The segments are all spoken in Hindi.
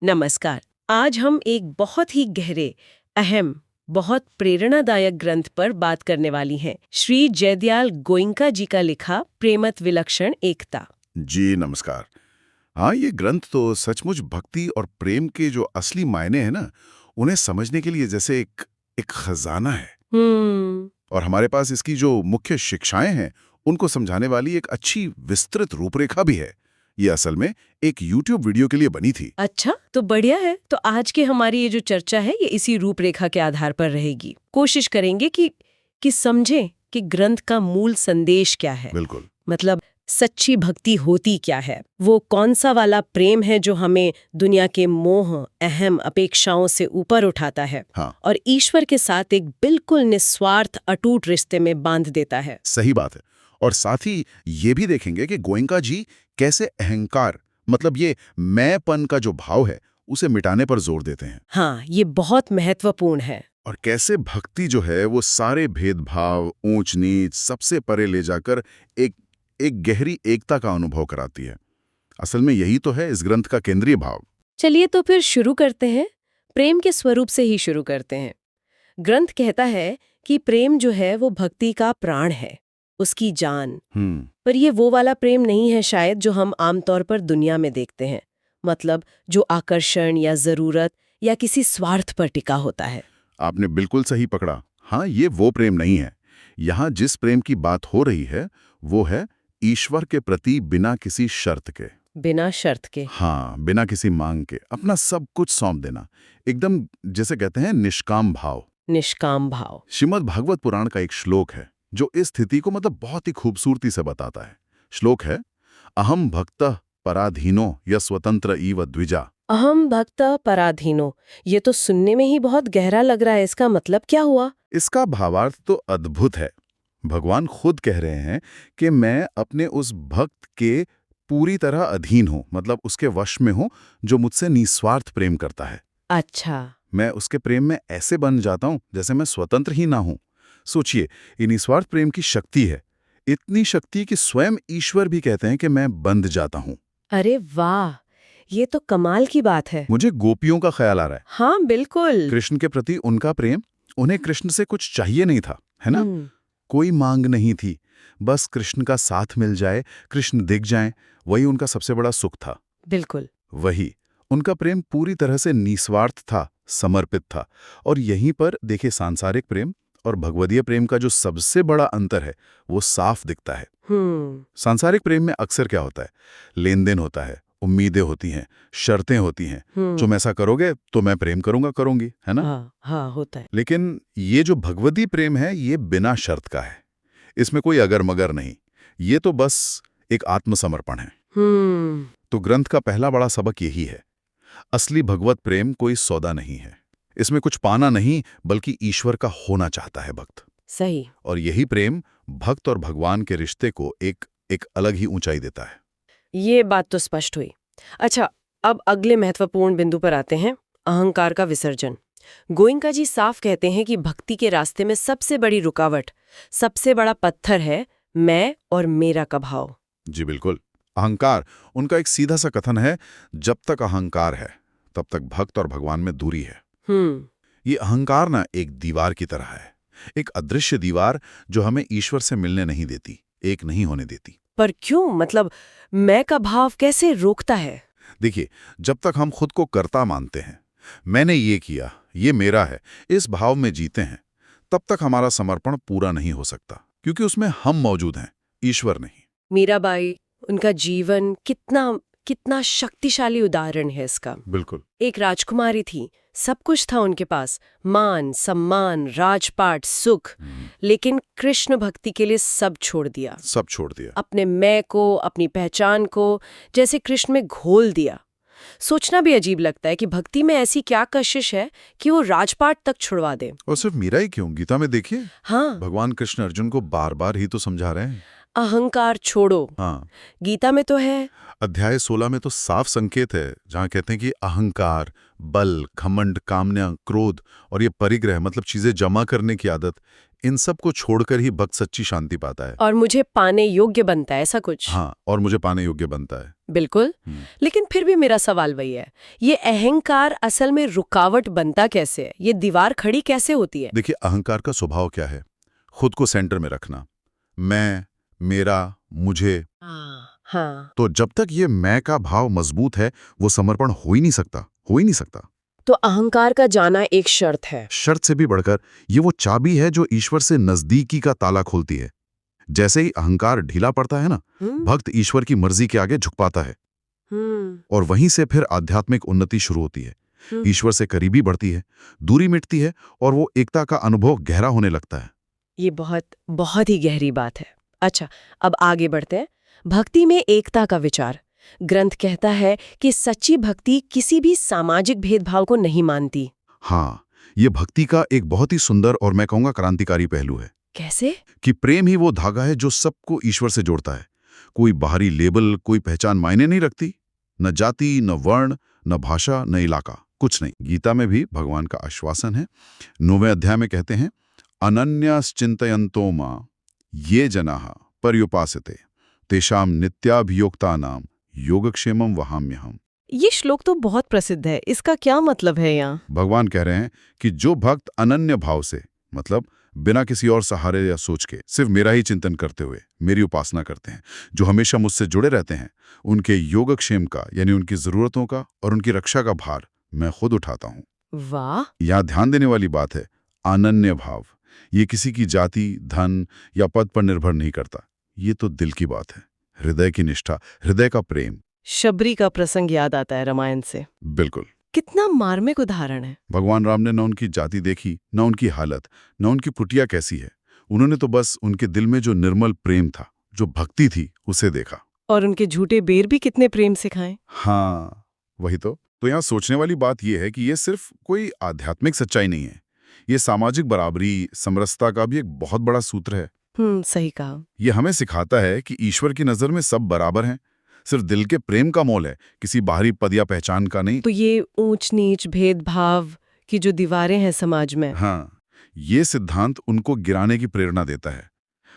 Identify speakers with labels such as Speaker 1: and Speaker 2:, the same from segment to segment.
Speaker 1: नमस्कार। आज हम एक बहुत ही गहरे, अहम, बहुत प्रेरणादायक ग्रंथ पर बात करने वाली हैं। श्री जयदयाल गोयनका जी का लिखा प्रेमत विलक्षण एकता।
Speaker 2: जी नमस्कार। हाँ, ये ग्रंथ तो सचमुच भक्ति और प्रेम के जो असली मायने हैं ना, उन्हें समझने के लिए जैसे एक एक खजाना है।
Speaker 1: हम्म।
Speaker 2: और हमारे पास इसकी जो मुख्य शिक्षाएं हैं, उनको समझाने वाली एक अच्छी विस्तृत रूपरेखा भी है। ये असल में एक YouTube वीडियो के लिए बनी थी।
Speaker 1: अच्छा, तो बढ़िया है। तो आज की हमारी ये जो चर्चा है ये इसी रूपरेखा के आधार पर रहेगी। कोशिश करेंगे कि समझें कि ग्रंथ का मूल संदेश क्या है।
Speaker 2: बिल्कुल।
Speaker 1: मतलब सच्ची भक्ति होती क्या है, वो कौन सा वाला प्रेम है जो हमें दुनिया के मोह, अहम अपेक्षाओं से ऊपर उठाता है
Speaker 2: हाँ,
Speaker 1: और ईश्वर के साथ एक बिल्कुल निस्वार्थ अटूट रिश्ते में बांध देता है।
Speaker 2: सही बात है। और साथ ही ये भी देखेंगे कि गोयनका जी कैसे अहंकार, मतलब ये मैंपन का जो भाव है, उसे मिटाने पर जोर देते हैं।
Speaker 1: हाँ, ये बहुत महत्वपूर्ण है।
Speaker 2: और कैसे भक्ति जो है वो सारे भेदभाव, ऊंच नीच सबसे परे ले जाकर एक एक गहरी एकता का अनुभव कराती है। असल में यही तो है इस ग्रंथ का केंद्रीय भाव।
Speaker 1: चलिए तो फिर शुरू करते हैं। प्रेम के स्वरूप से ही शुरू करते हैं। ग्रंथ कहता है कि प्रेम जो है वो भक्ति का प्राण है, उसकी जान। पर ये वो वाला प्रेम नहीं है शायद जो हम आमतौर पर दुनिया में देखते हैं। मतलब जो आकर्षण या जरूरत या किसी स्वार्थ पर टिका होता है।
Speaker 2: आपने बिल्कुल सही पकड़ा। हाँ, ये वो प्रेम नहीं है। यहाँ जिस प्रेम की बात हो रही है वो है ईश्वर के प्रति बिना किसी शर्त के।
Speaker 1: बिना शर्त के।
Speaker 2: हाँ, बिना किसी मांग के अपना सब कुछ सौंप देना, एकदम जैसे कहते हैं निष्काम भाव।
Speaker 1: निष्काम भाव।
Speaker 2: श्रीमद् भागवत पुराण का एक श्लोक है जो इस स्थिति को मतलब बहुत ही खूबसूरती से बताता है। श्लोक है, अहम भक्तः पराधीनो या स्वतंत्र इव द्विजा।
Speaker 1: अहम भक्त पराधीनो। ये तो सुनने में ही बहुत गहरा लग रहा है। इसका मतलब क्या हुआ?
Speaker 2: इसका भावार्थ तो अद्भुत है। भगवान खुद कह रहे हैं कि मैं अपने उस भक्त के पूरी तरह अधीन हूं, मतलब उसके वश में हूं, जो मुझसे निस्वार्थ प्रेम करता है।
Speaker 1: अच्छा।
Speaker 2: मैं उसके प्रेम में ऐसे बन जाता हूं जैसे मैं स्वतंत्र ही ना हूं। सोचिए, ये निस्वार्थ प्रेम की शक्ति है। इतनी शक्ति कि स्वयं ईश्वर भी कहते हैं कि मैं बंध जाता हूं।
Speaker 1: अरे वाह, ये तो कमाल की बात है।
Speaker 2: मुझे गोपियों का ख्याल आ रहा है।
Speaker 1: हाँ बिल्कुल।
Speaker 2: कृष्ण के प्रति उनका प्रेम, उन्हें कृष्ण से कुछ चाहिए नहीं था, है ना?
Speaker 1: हम्म।
Speaker 2: कोई मांग नहीं थी। बस कृष्ण का साथ मिल जाए, कृष्ण दिख जाएं, वही उनका सबसे बड़ा सुख था।
Speaker 1: बिल्कुल।
Speaker 2: वही उनका प्रेम पूरी तरह से निस्वार्थ था, समर्पित था। और यहीं पर देखिए, सांसारिक प्रेम और भगवदीय प्रेम का जो सबसे बड़ा अंतर है वो साफ दिखता है। सांसारिक प्रेम में अक्सर क्या होता है, लेन देन होता है, उम्मीदें होती हैं, शर्तें होती हैं। तुम ऐसा करोगे तो मैं प्रेम करूंगा, करूंगी, है ना?
Speaker 1: हाँ हाँ, होता है।
Speaker 2: लेकिन ये जो भगवती प्रेम है ये बिना शर्त का है। इसमें कोई अगर मगर नहीं, ये तो बस एक आत्मसमर्पण है। तो ग्रंथ का पहला बड़ा सबक यही है, असली भगवत प्रेम कोई सौदा नहीं है। इसमें कुछ पाना नहीं, बल्कि ईश्वर का होना चाहता है भक्त।
Speaker 1: सही।
Speaker 2: और यही प्रेम भक्त और भगवान के रिश्ते को एक एक अलग ही ऊंचाई देता है।
Speaker 1: ये बात तो स्पष्ट हुई। अच्छा, अब अगले महत्वपूर्ण बिंदु पर आते हैं, अहंकार का विसर्जन। गोयनका जी साफ कहते हैं कि भक्ति के रास्ते में सबसे बड़ी रुकावट, सबसे बड़ा पत्थर है मैं और मेरा का भाव।
Speaker 2: जी बिल्कुल। अहंकार, उनका एक सीधा सा कथन है, जब तक अहंकार है तब तक भक्त और भगवान में दूरी है। ये अहंकार ना एक दीवार की तरह है, एक अदृश्य दीवार जो हमें ईश्वर से मिलने नहीं देती, एक नहीं होने देती।
Speaker 1: पर क्यों? मतलब मैं का भाव कैसे रोकता है?
Speaker 2: देखिए, जब तक हम खुद को कर्ता मानते हैं, मैंने ये किया, ये मेरा है, इस भाव में जीते हैं, तब तक हमारा समर्पण पूरा नहीं हो सकता, क्योंकि उसमें हम मौजूद हैं, ईश्वर नहीं।
Speaker 1: मीराबाई, उनका जीवन कितना कितना शक्तिशाली उदाहरण है इसका।
Speaker 2: बिल्कुल।
Speaker 1: एक राजकुमारी थी, सब कुछ था उनके पास, मान सम्मान राजपाट सुख, लेकिन कृष्ण भक्ति के लिए सब छोड़ दिया।
Speaker 2: सब छोड़ दिया।
Speaker 1: अपने मैं को, अपनी पहचान को जैसे कृष्ण में घोल दिया। सोचना भी अजीब लगता है कि भक्ति में ऐसी क्या कशिश है कि वो राजपाट तक छुड़वा दे।
Speaker 2: और सिर्फ मीरा ही क्यों, गीता में देखिए,
Speaker 1: हाँ,
Speaker 2: भगवान कृष्ण अर्जुन को बार बार ही तो समझा रहे हैं,
Speaker 1: अहंकार छोड़ो।
Speaker 2: हाँ।
Speaker 1: गीता में तो है,
Speaker 2: अध्याय 16 में तो साफ संकेत है, जहां कहते हैं कि अहंकार, बल, घमंड, कामना, क्रोध और ये परिग्रह, मतलब चीजें जमा करने की आदत, इन सब को छोड़कर ही भक्त सच्ची शांति पाता है।
Speaker 1: और मुझे पाने योग्य बनता है, ऐसा कुछ?
Speaker 2: हाँ, और मुझे पाने योग्य बनता है।
Speaker 1: बिल्कुल। लेकिन फिर भी मेरा सवाल वही है, ये अहंकार असल में रुकावट बनता कैसे है? ये दीवार खड़ी कैसे होती है?
Speaker 2: देखिए, अहंकार का स्वभाव क्या है? खुद को सेंटर में रखना, मैं, मेरा, मुझे।
Speaker 1: हाँ।
Speaker 2: तो जब तक ये मैं का भाव मजबूत है, वो समर्पण हो ही नहीं सकता।
Speaker 1: तो अहंकार का जाना एक शर्त है।
Speaker 2: शर्त से भी बढ़कर ये वो चाबी है जो ईश्वर से नजदीकी का ताला खोलती है। जैसे ही अहंकार ढीला पड़ता है ना, भक्त ईश्वर की मर्जी के आगे झुक पाता है। और वहीं से फिर आध्यात्मिक उन्नति शुरू होती है। ईश्वर से करीबी बढ़ती है, दूरी मिटती है और वो एकता का अनुभव गहरा होने लगता है।
Speaker 1: ये बहुत ही गहरी बात है। अच्छा, अब आगे बढ़ते हैं। भक्ति में एकता का विचार। ग्रंथ कहता है कि सच्ची भक्ति किसी भी सामाजिक भेदभाव को नहीं मानती।
Speaker 2: हाँ, ये भक्ति का एक बहुत ही सुंदर और मैं कहूँगा क्रांतिकारी पहलू है।
Speaker 1: कैसे?
Speaker 2: कि प्रेम ही वो धागा है जो सबको ईश्वर से जोड़ता है। कोई बाहरी लेबल, कोई पहचान मायने नहीं रखती। न जाति, न वर्ण, न भाषा, न इलाका, कुछ नहीं। गीता में भी भगवान का आश्वासन है। 9वें अध्याय में कहते हैं, अनन्याश्चिन्तयन्तो मां ये जनाः पर्युपासते तेषां नित्याभियोक्तानां योगक्षेमं वहाम्यहम्।
Speaker 1: ये श्लोक तो बहुत प्रसिद्ध है, इसका क्या मतलब है यहाँ?
Speaker 2: भगवान कह रहे हैं कि जो भक्त अनन्य भाव से, मतलब बिना किसी और सहारे या सोच के, सिर्फ मेरा ही चिंतन करते हुए मेरी उपासना करते हैं, जो हमेशा मुझसे जुड़े रहते हैं, उनके योगक्षेम का, यानी उनकी जरूरतों का और उनकी रक्षा का भार मैं खुद उठाता हूँ।
Speaker 1: वाह!
Speaker 2: यहाँ ध्यान देने वाली बात है, अनन्य भाव। ये किसी की जाति, धन या पद पर निर्भर नहीं करता। ये तो दिल की बात है, हृदय की निष्ठा, हृदय का प्रेम।
Speaker 1: शबरी का प्रसंग याद आता है रामायण से।
Speaker 2: बिल्कुल।
Speaker 1: कितना मार्मिक उदाहरण है।
Speaker 2: भगवान राम ने न उनकी जाति देखी, न उनकी हालत, न उनकी कुटिया कैसी है। उन्होंने तो बस उनके दिल में जो निर्मल प्रेम था, जो भक्ति थी, उसे देखा।
Speaker 1: और उनके झूठे बेर भी कितने प्रेम से खाएं।
Speaker 2: हाँ, वही तो यहाँ सोचने वाली बात यह है कि ये सिर्फ कोई आध्यात्मिक सच्चाई नहीं है, ये सामाजिक बराबरी, समरसता का भी एक बहुत बड़ा सूत्र है।
Speaker 1: सही कहा।
Speaker 2: ये हमें सिखाता है कि ईश्वर की नजर में सब बराबर हैं। सिर्फ दिल के प्रेम का मोल है, किसी बाहरी पद या पहचान का नहीं।
Speaker 1: तो ये ऊंच नीच, भेदभाव की जो दीवारें हैं समाज में,
Speaker 2: हाँ, ये सिद्धांत उनको गिराने की प्रेरणा देता है।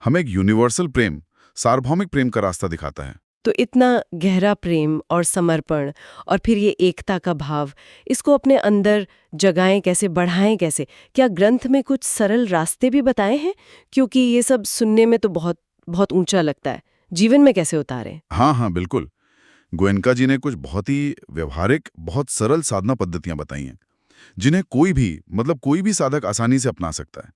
Speaker 2: हमें एक यूनिवर्सल प्रेम, सार्वभौमिक प्रेम का रास्ता दिखाता है।
Speaker 1: तो इतना गहरा प्रेम और समर्पण और फिर ये एकता का भाव, इसको अपने अंदर जगाएं कैसे, बढ़ाएं कैसे? क्या ग्रंथ में कुछ सरल रास्ते भी बताए हैं? क्योंकि ये सब सुनने में तो बहुत बहुत ऊंचा लगता है, जीवन में कैसे उतारें?
Speaker 2: हाँ, बिल्कुल। गोयनका जी ने कुछ बहुत ही व्यवहारिक, बहुत सरल साधना पद्धतियां बताई हैं, जिन्हें कोई भी साधक आसानी से अपना सकता है।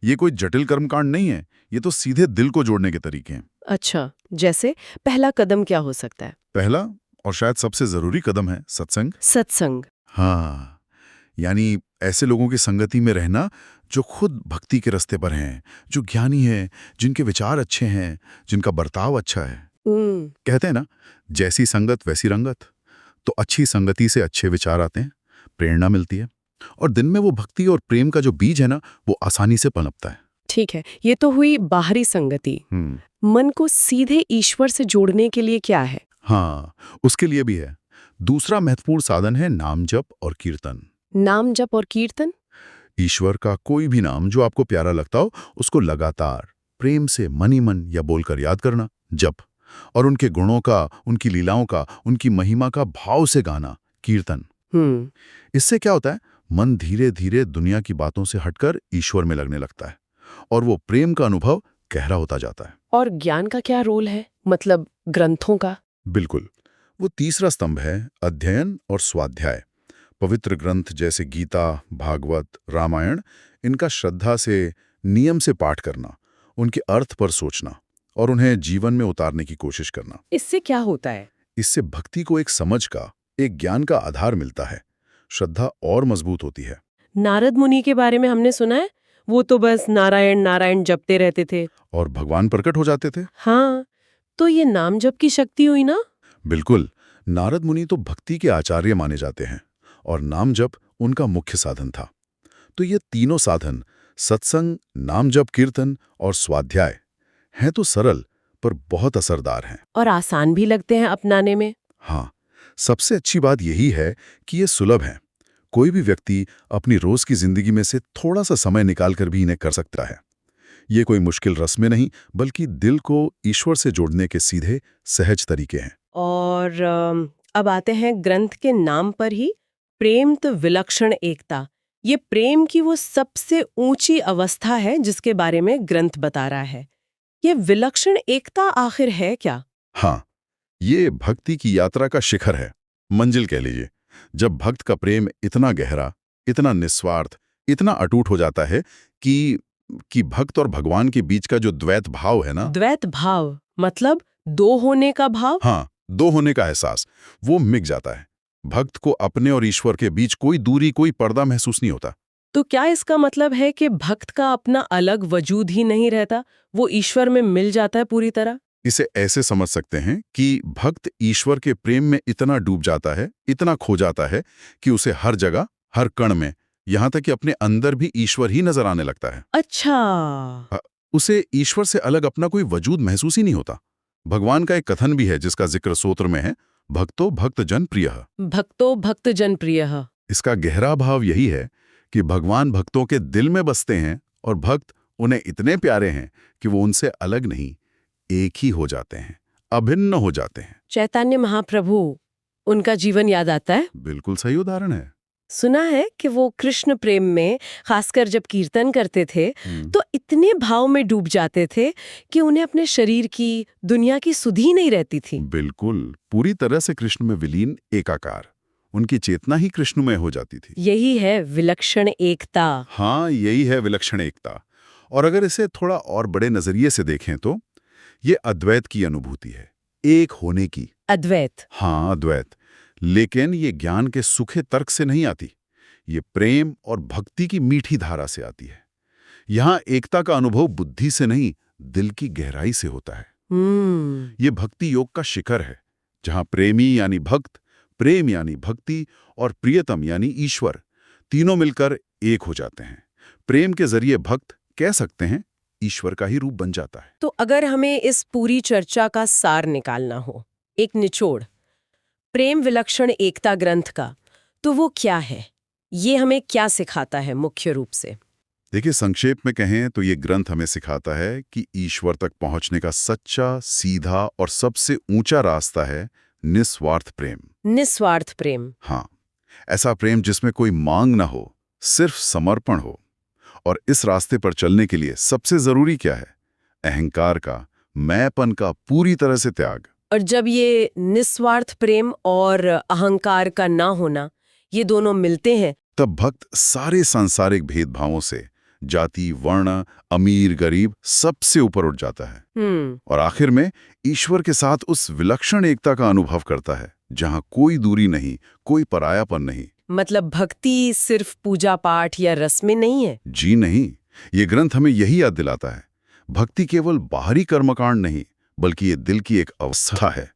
Speaker 2: ये कोई जटिल कर्मकांड नहीं है, ये तो सीधे दिल को जोड़ने के तरीके हैं।
Speaker 1: अच्छा, जैसे पहला कदम क्या हो सकता है?
Speaker 2: पहला और शायद सबसे जरूरी कदम है सत्संग। हाँ, यानी ऐसे लोगों की संगति में रहना जो खुद भक्ति के रास्ते पर हैं, जो ज्ञानी हैं, जिनके विचार अच्छे हैं, जिनका बर्ताव अच्छा है। कहते हैं ना, जैसी संगत वैसी रंगत। तो अच्छी संगति से अच्छे विचार आते हैं, प्रेरणा मिलती है, और दिन में वो भक्ति और प्रेम का जो बीज है ना, वो आसानी से पनपता है।
Speaker 1: ठीक है, ये तो हुई बाहरी संगति। मन को सीधे ईश्वर से जोड़ने के लिए क्या है?
Speaker 2: हाँ, उसके लिए भी है। दूसरा महत्वपूर्ण साधन है नाम जप और कीर्तन।
Speaker 1: नाम जप और कीर्तन?
Speaker 2: ईश्वर का कोई भी नाम जो आपको प्यारा लगता हो, उसको लगातार प्रेम से मन ही मन या बोलकर याद करना, जप। और उनके गुणों का, उनकी लीलाओं का, उनकी महिमा का भाव से गाना, कीर्तन। इससे क्या होता है, मन धीरे धीरे दुनिया की बातों से हटकर ईश्वर में लगने लगता है और वो प्रेम का अनुभव गहरा होता जाता है।
Speaker 1: और ज्ञान का क्या रोल है, मतलब ग्रंथों का?
Speaker 2: बिल्कुल, वो तीसरा स्तंभ है अध्ययन और स्वाध्याय। पवित्र ग्रंथ जैसे गीता, भागवत, रामायण, इनका श्रद्धा से, नियम से पाठ करना, उनके अर्थ पर सोचना और उन्हें जीवन में उतारने की कोशिश करना।
Speaker 1: इससे क्या होता है?
Speaker 2: इससे भक्ति को एक समझ का, एक ज्ञान का आधार मिलता है, श्रद्धा और मजबूत होती है।
Speaker 1: नारद मुनि के बारे में हमने सुना है, वो तो बस नारायण नारायण जपते रहते थे
Speaker 2: और भगवान प्रकट हो जाते थे।
Speaker 1: हाँ, तो ये नाम जप की शक्ति हुई ना?
Speaker 2: बिल्कुल, नारद मुनि तो भक्ति के आचार्य माने जाते हैं और नाम जप उनका मुख्य साधन था। तो ये तीनों साधन, सत्संग, नाम जप, कीर्तन और स्वाध्याय, हैं तो सरल पर बहुत असरदार हैं।
Speaker 1: और आसान भी लगते हैं अपनाने में।
Speaker 2: हाँ, सबसे अच्छी बात यही है कि ये सुलभ है। कोई भी व्यक्ति अपनी रोज की जिंदगी में से थोड़ा सा समय निकालकर भी इन्हें कर सकता है। ये कोई मुश्किल रस्में नहीं, बल्कि दिल को ईश्वर से जोड़ने के सीधे सहज तरीके हैं।
Speaker 1: और अब आते हैं ग्रंथ के नाम पर ही, प्रेम तो विलक्षण एकता। ये प्रेम की वो सबसे ऊंची अवस्था है जिसके बारे में ग्रंथ बता रहा है। ये विलक्षण एकता आखिर है क्या?
Speaker 2: हाँ, ये भक्ति की यात्रा का शिखर है, मंजिल कह लीजिए। जब भक्त का प्रेम इतना गहरा, इतना निस्वार्थ, इतना अटूट हो जाता है कि भक्त और भगवान के बीच का जो द्वैत भाव है ना,
Speaker 1: द्वैत भाव मतलब दो होने का भाव?
Speaker 2: हाँ, दो होने का एहसास, वो मिट जाता है। भक्त को अपने और ईश्वर के बीच कोई दूरी, कोई पर्दा महसूस नहीं होता।
Speaker 1: तो क्या इसका मतलब है कि भक्त का अपना अलग वजूद ही नहीं रहता, वो ईश्वर में मिल जाता है पूरी तरह?
Speaker 2: इसे ऐसे समझ सकते हैं कि भक्त ईश्वर के प्रेम में इतना डूब जाता है, इतना खो जाता है कि उसे हर जगह, हर कण में, यहाँ तक कि अपने अंदर भी ईश्वर ही नजर आने लगता है।
Speaker 1: अच्छा।
Speaker 2: उसे ईश्वर से अलग अपना कोई वजूद महसूस ही नहीं होता। भगवान का एक कथन भी है जिसका जिक्र सूत्र में है, भक्तो भक्त जन प्रिय।
Speaker 1: भक्तो भक्त जन प्रिय।
Speaker 2: इसका गहरा भाव यही है कि भगवान भक्तों के दिल में बसते हैं और भक्त उन्हें इतने प्यारे हैं कि वो उनसे अलग नहीं, एक ही हो जाते हैं, अभिन्न हो जाते हैं।
Speaker 1: चैतन्य महाप्रभु, उनका जीवन याद आता है?
Speaker 2: बिल्कुल सही उदाहरण है।
Speaker 1: सुना है कि वो कृष्ण प्रेम में, खासकर जब कीर्तन करते थे, तो इतने भाव में डूब जाते थे कि उन्हें अपने शरीर की, दुनिया की सुध ही नहीं रहती थी।
Speaker 2: बिल्कुल, पूरी तरह से कृष्ण में विलीन, एकाकार। उनकी चेतना ही कृष्णमय हो जाती थी।
Speaker 1: यही है विलक्षण एकता।
Speaker 2: हाँ, यही है विलक्षण एकता। और अगर इसे थोड़ा और बड़े नजरिए से देखें तो ये अद्वैत की अनुभूति है, एक होने की।
Speaker 1: अद्वैत?
Speaker 2: हाँ, अद्वैत। लेकिन ये ज्ञान के सूखे तर्क से नहीं आती, ये प्रेम और भक्ति की मीठी धारा से आती है। यहाँ एकता का अनुभव बुद्धि से नहीं, दिल की गहराई से होता है। ये भक्ति योग का शिखर है, जहाँ प्रेमी यानी भक्त, प्रेम यानी भक्ति और प्रियतम यानी ईश्वर, तीनों मिलकर एक हो जाते हैं। प्रेम के जरिए भक्त, कह सकते हैं, ईश्वर का ही रूप बन जाता है।
Speaker 1: तो अगर हमें इस पूरी चर्चा का सार निकालना हो, एक निचोड़, प्रेम विलक्षण एकता ग्रंथ का, तो वो क्या है? ये हमें क्या सिखाता है मुख्य रूप से?
Speaker 2: देखिए, संक्षेप में कहें तो ये ग्रंथ हमें सिखाता है कि ईश्वर तक पहुंचने का सच्चा, सीधा और सबसे ऊंचा रास्ता है निस्वार्थ प्रेम।
Speaker 1: निस्वार्थ प्रेम?
Speaker 2: हाँ, ऐसा प्रेम जिसमें कोई मांग ना हो, सिर्फ समर्पण हो। और इस रास्ते पर चलने के लिए सबसे जरूरी क्या है? अहंकार का, मैंपन का पूरी तरह से त्याग।
Speaker 1: और जब ये निस्वार्थ प्रेम और अहंकार का ना होना, ये दोनों मिलते हैं,
Speaker 2: तब भक्त सारे सांसारिक भेदभावों से, जाति, वर्ण, अमीर, गरीब, सबसे ऊपर उठ जाता है। और आखिर में ईश्वर के साथ उस विलक्षण एकता का अनुभव करता है, जहां कोई दूरी नहीं, कोई परायापन नहीं।
Speaker 1: मतलब भक्ति सिर्फ पूजा पाठ या रस्में नहीं है?
Speaker 2: जी नहीं, ये ग्रंथ हमें यही याद दिलाता है। भक्ति केवल बाहरी कर्मकांड नहीं, बल्कि ये दिल की एक अवस्था है,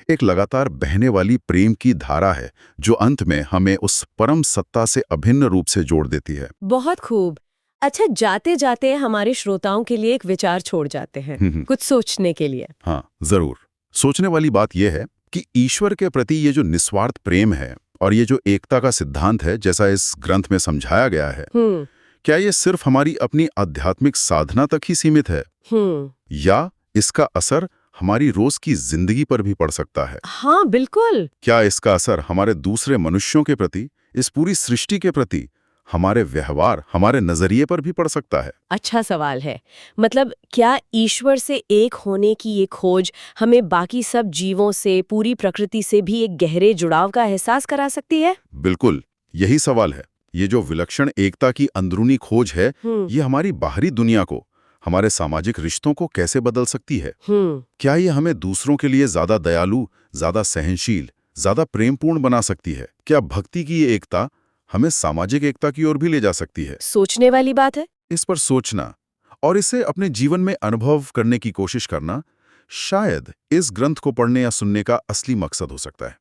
Speaker 2: एक लगातार बहने वाली प्रेम की धारा है, जो अंत में हमें उस परम सत्ता से अभिन्न रूप से जोड़ देती है।
Speaker 1: बहुत खूब। अच्छा, जाते जाते हमारे श्रोताओं के लिए एक विचार छोड़ जाते हैं, कुछ सोचने के लिए।
Speaker 2: हाँ, जरूर। सोचने वाली बात यह है कि ईश्वर के प्रति ये जो निस्वार्थ प्रेम है और ये जो एकता का सिद्धांत है, जैसा इस ग्रंथ में समझाया गया है, क्या ये सिर्फ हमारी अपनी आध्यात्मिक साधना तक ही सीमित है, या इसका असर हमारी रोज की जिंदगी पर भी पड़ सकता है?
Speaker 1: हाँ, बिल्कुल।
Speaker 2: क्या इसका असर हमारे दूसरे मनुष्यों के प्रति, इस पूरी सृष्टि के प्रति, हमारे व्यवहार, हमारे नजरिए पर भी पड़ सकता है?
Speaker 1: अच्छा सवाल है। मतलब क्या ईश्वर से एक होने की ये खोज हमें बाकी सब जीवों से, पूरी प्रकृति से भी एक गहरे जुड़ाव का एहसास करा सकती है?
Speaker 2: बिल्कुल, यही सवाल है। ये जो विलक्षण एकता की अंदरूनी खोज है, ये हमारी बाहरी दुनिया को, हमारे सामाजिक रिश्तों को कैसे बदल सकती है? क्या ये हमें दूसरों के लिए ज्यादा दयालु, ज्यादा सहनशील, ज्यादा प्रेमपूर्ण बना सकती है? क्या भक्ति की ये एकता हमें सामाजिक एकता की ओर भी ले जा सकती है?
Speaker 1: सोचने वाली बात है।
Speaker 2: इस पर सोचना और इसे अपने जीवन में अनुभव करने की कोशिश करना शायद इस ग्रंथ को पढ़ने या सुनने का असली मकसद हो सकता है।